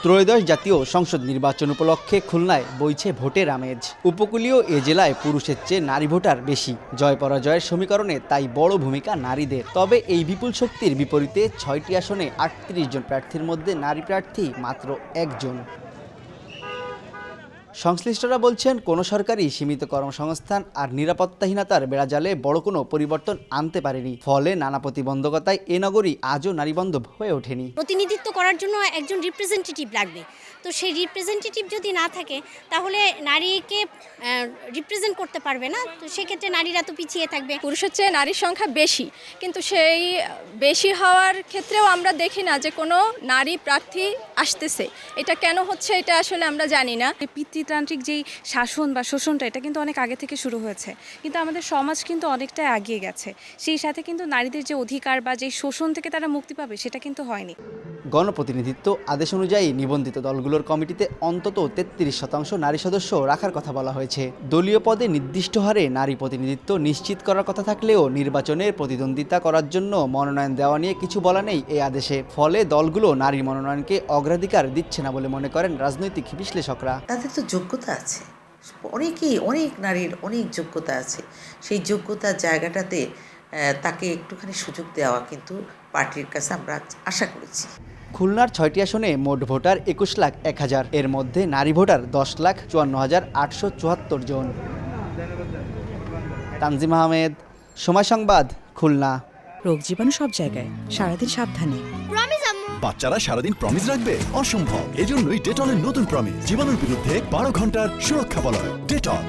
ত্রয়োদশ জাতীয় সংসদ নির্বাচন উপলক্ষে খুলনায় বইছে ভোটের আমেজ। উপকূলীয় এ জেলায় পুরুষের চেয়ে নারী ভোটার বেশি। জয় পরাজয়ের সমীকরণে তাই বড় ভূমিকা নারীদের। তবে এই বিপুল শক্তির বিপরীতে ৬টি আসনে ৩৮ জন প্রার্থীর মধ্যে নারী প্রার্থী মাত্র একজন। সংশ্লিষ্টরা বলছেন, কোনো সরকারই সীমিত কর্মসংস্থান আর নিরাপত্তাহীনতার বেড়াজালে বড় কোনো পরিবর্তন আনতে পারেনি। ফলে নানা প্রতিবন্ধকতায় এ নগরী আজও নারীবান্ধব হয়ে ওঠেনি। প্রতিনিধিত্ব করার জন্য একজন রিপ্রেজেন্টেটিভ লাগবে, তো সেই রিপ্রেজেন্টেটিভ যদি না থাকে তাহলে নারীকে রিপ্রেজেন্ট করতে পারবে না। তো সেক্ষেত্রে নারীরা তো পিছিয়ে থাকবে। পুরুষের চেয়ে নারীর সংখ্যা বেশি, কিন্তু সেই বেশি হওয়ার ক্ষেত্রেও আমরা দেখি না যে কোনো নারী প্রার্থী আসতেছে। এটা কেন হচ্ছে এটা আসলে আমরা জানি না। পিতৃতান্ত্রিক যেই শাসন বা শোষণটা, এটা কিন্তু অনেক আগে থেকে শুরু হয়েছে, কিন্তু আমাদের সমাজ কিন্তু অনেকটা এগিয়ে গেছে। সেই সাথে কিন্তু নারীদের যে অধিকার বা যেই শোষণ থেকে তারা মুক্তি পাবে সেটা কিন্তু হয়নি। গণপ্রতিনিধিত্ব আদেশ অনুযায়ী নিবন্ধিত দলগুলোর কমিটিতে অন্তত ৩৩% নারী সদস্য রাখার কথা বলা হয়েছে। দলীয় পদে নির্দিষ্ট হারে নারী প্রতিনিধিত্ব নিশ্চিত করার কথা থাকলেও নির্বাচনে প্রতিদ্বন্দ্বিতা করার জন্য মনোনয়ন দেওয়া নিয়ে কিছু বলা নেই এই আদেশে। ফলে দলগুলো নারীর মনোনয়নকে অগ্রাধিকার দিচ্ছে না বলে মনে করেন রাজনৈতিক বিশ্লেষকরা। তাদের তো যোগ্যতা আছে, অনেক নারীর অনেক যোগ্যতা আছে। সেই যোগ্যতার জায়গাটাতে তাকে একটুখানি সুযোগ দেওয়া কিন্তু পার্টির কাছে আমরা আশা করেছি। খুলনার ৬টি আসনে মোট ভোটার ২১,০০,০০০। এর মধ্যে নারী ভোটার ১০,৫৪,৮৭৪ জন। তানজিম আহমেদ, সময় সংবাদ, খুলনা। রোগ জীবাণু সব জায়গায়, সারাদিন সাবধানে। বাচ্চারা সারাদিন প্রমিস রাখবে? অসম্ভব। এজন্যই ডেটলের নতুন প্রমিস, জীবাণুর বিরুদ্ধে ১২ ঘন্টার সুরক্ষা বলয়। ডেটল।